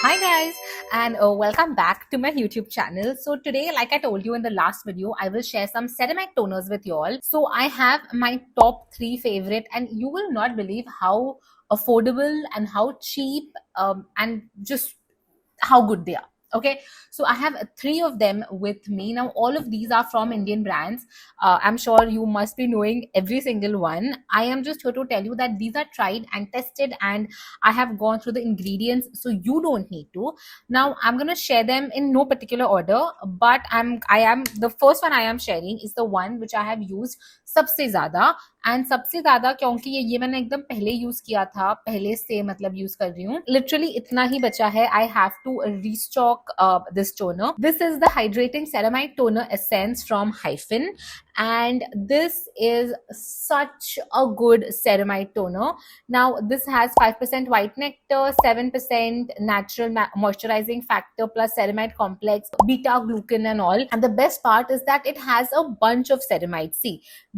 Hi guys, and welcome back to my YouTube channel. So today, like I told you in the last video, I will share some ceramide toners with you all. So I have my top 3 favorite, and you will not believe how affordable and how cheap and just how good they are. Okay, so I have 3 of them with me now. All of these are from Indian brands. I'm sure you must be knowing every single one. I am just here to tell you that these are tried and tested, and I have gone through the ingredients, so you don't need to. Now I'm gonna share them in no particular order, but I am the first one I am sharing is the one which I have used सबसे ज्यादा. And सबसे ज्यादा क्योंकि ये मैंने एकदम पहले use किया था, पहले से मतलब यूज कर रही हूँ. लिटरली इतना ही बचा है. I have to restock this toner. This is the hydrating ceramide toner essence from Hyphen, and this is such a good ceramide toner. Now this has 5% white nectar, 7% natural moisturizing factor plus ceramide complex, beta glucan and all. And the best part is that it has a bunch of ceramide. See,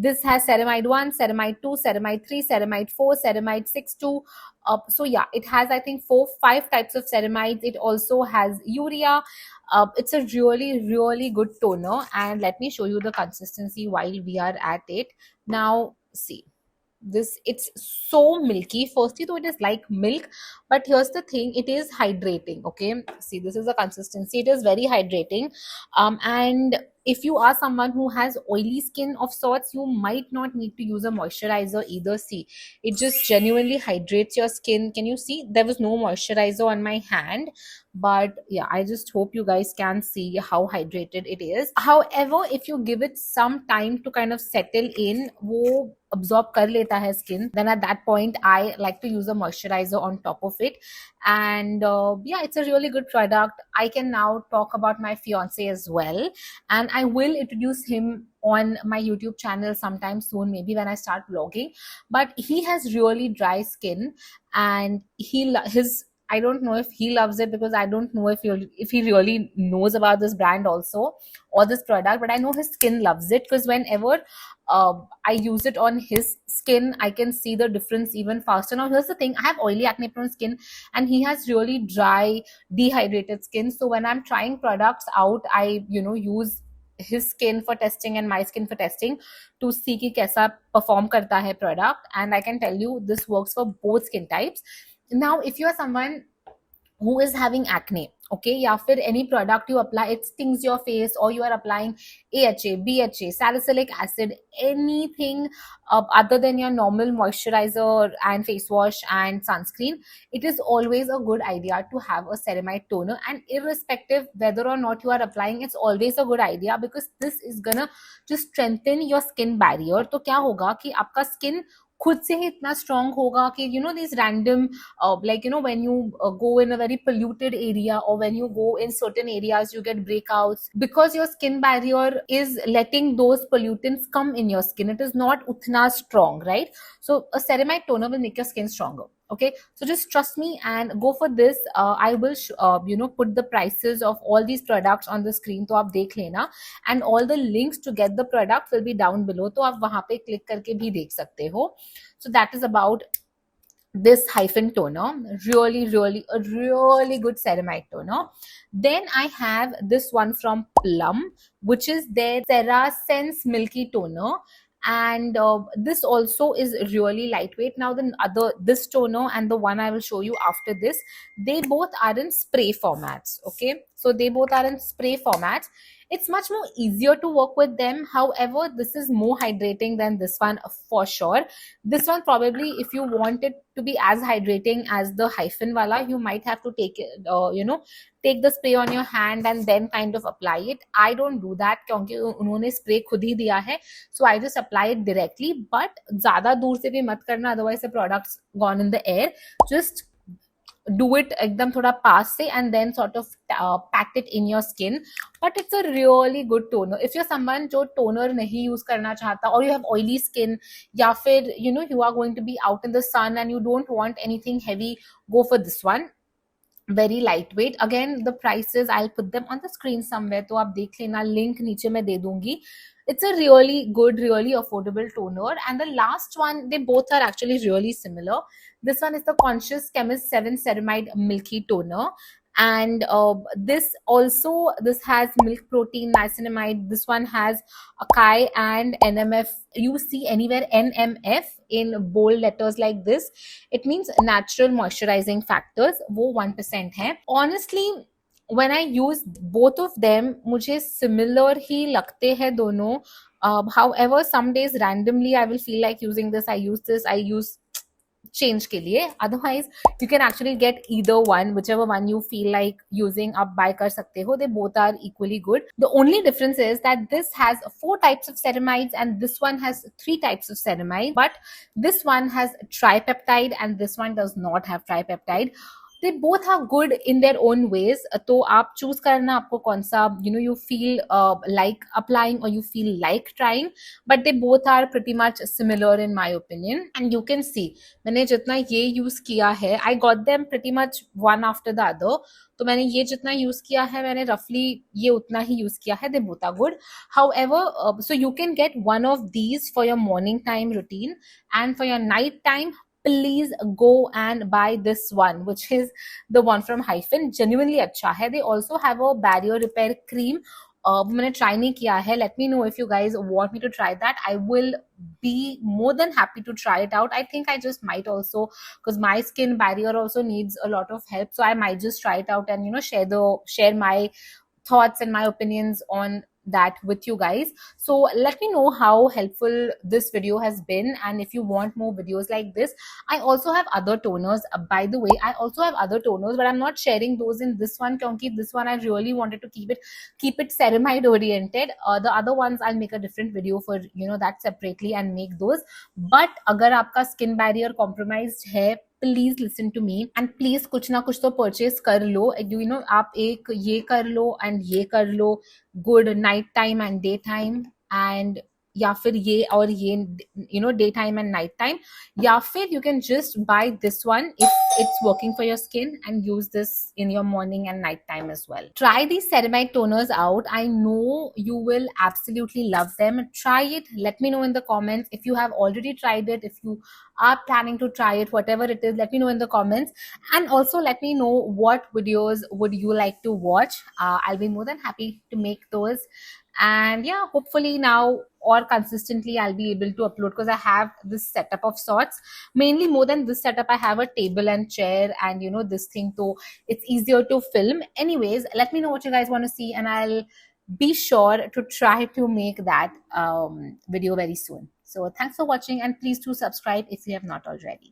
this has ceramide 1, ceramide 2, ceramide 3, ceramide 4, ceramide 6 too. So yeah, it has I think 5 types of ceramides. It also has urea. It's a really good toner, and let me show you the consistency while we are at it. Now see, this, it's so milky. Firstly though, it is like milk, but here's the thing, it is hydrating. Okay, see, this is the consistency. It is very hydrating. And if you are someone who has oily skin of sorts, you might not need to use a moisturizer either. See, it just genuinely hydrates your skin. Can you see there was no moisturizer on my hand? But yeah, I just hope you guys can see how hydrated it is. However, if you give it some time to kind of settle in, wo absorb kar leta hai skin, then at that point I like to use a moisturizer on top of it. And yeah, it's a really good product. I can now talk about my fiance as well, and I will introduce him on my YouTube channel sometime soon, maybe when I start vlogging. But he has really dry skin, and his, I don't know if he loves it, because I don't know if he really knows about this brand also or this product, but I know his skin loves it, because whenever I use it on his skin, I can see the difference even faster. Now here's the thing, I have oily acne prone skin, and he has really dry, dehydrated skin. So when I'm trying products out, I use his skin for testing and my skin for testing to see कि कैसा perform करता है product. And I can tell you this works for both skin types. Now if you are someone who is having acne, okay, या फिर any product you apply, it stings your face, or you are applying AHA, BHA, salicylic acid, anything other than your normal moisturizer and face wash and sunscreen, it is always a good idea to have a ceramide toner. And irrespective whether or not you are applying, it's always a good idea, because this is gonna just strengthen your skin barrier. तो क्या होगा कि आपका skin खुद से ही इतना strong होगा कि these random like when you go in a very polluted area, or when you go in certain areas you get breakouts, because your skin barrier is letting those pollutants come in your skin. It is not utna strong, right? So a ceramide toner will make your skin stronger. Okay, so just trust me and go for this. I will put the prices of all these products on the screen, तो आप देख लेना, and all the links to get the product will be down below, तो आप वहां पे click करके भी देख सकते हो. So that is about this hyphen toner. Really a really good ceramide toner. Then I have this one from Plum, which is their Cerasense milky toner, and this also is really lightweight. Now this toner and the one I will show you after this, they both are in spray formats. Okay, so they both are in spray formats. It's much more easier to work with them. However, this is more hydrating than this one for sure. This one, probably if you want it to be as hydrating as the hyphen wala, you might have to take it, take the spray on your hand and then kind of apply it. I don't do that क्योंकि उन्होंने spray खुद ही दिया है, so I just apply it directly. But ज़्यादा दूर से भी मत करना, otherwise the product's gone in the air. Just do it एकदम थोड़ा पास से, and then sort of pat it in your skin. But it's a really good toner if you're someone जो toner नहीं use करना चाहता, or you have oily skin, या फिर you are going to be out in the sun and you don't want anything heavy, go for this one. Very lightweight. Again, the prices I'll put them on the screen somewhere, तो आप देख लेना, link नीचे मैं दे दूंगी. It's a really good, really affordable toner. And the last one, they both are actually really similar. This one is the Conscious Chemist 7 Ceramide Milky Toner. And this has milk protein, niacinamide. This one has acai and NMF. You see anywhere NMF in bold letters like this, it means natural moisturizing factors. वो 1% है. Honestly, when I use both of them, मुझे similar ही लगते हैं दोनों. However, some days randomly I will feel like using this. I use change के लिए. Otherwise, you can actually get either one, whichever one you feel like using. आप buy कर सकते हो. They both are equally good. The only difference is that this has 4 types of ceramides and this one has 3 types of ceramide. But this one has tripeptide and this one does not have tripeptide. They both are good in their own ways. तो आप choose करना आपको कौन सा you feel like applying or you feel like trying. But they both are pretty much similar in my opinion. And you can see मैंने जितना ये use किया है, I got them pretty much one after the other. तो मैंने ये जितना use किया है, मैंने roughly ये उतना ही use किया है. They both are good. However, so you can get one of these for your morning time routine, and for your night time, please go and buy this one, which is the one from Hyphen. Genuinely अच्छा है. They also have a barrier repair cream. मैंने try नहीं किया है. Let me know if you guys want me to try that. I will be more than happy to try it out. I think I just might also, because my skin barrier also needs a lot of help, so I might just try it out and share my thoughts and my opinions on that with you guys. So let me know how helpful this video has been, and if you want more videos like this. I also have other toners. By the way, I also have other toners, but I'm not sharing those in this one because this one I really wanted to keep it ceramide oriented. The other ones I'll make a different video for that separately and make those. But अगर आपका skin barrier compromised है, please listen to me and please कुछ ना कुछ तो purchase कर लो. आप एक ये कर लो एंड ये कर लो, good night time and day time, and या फिर ये और ये day time and night time, या फिर you can just buy this one if it's working for your skin and use this in your morning and night time as well. Try these ceramide toners out. I know you will absolutely love them. Try it. Let me know in the comments if you have already tried it, if you are planning to try it, whatever it is. Let me know in the comments, and also let me know what videos would you like to watch. I'll be more than happy to make those. And yeah, hopefully now or consistently I'll be able to upload, because I have this setup of sorts. Mainly more than this setup, I have a table and chair and this thing, so it's easier to film. Anyways, let me know what you guys want to see and I'll be sure to try to make that video very soon. So thanks for watching, and please do subscribe if you have not already.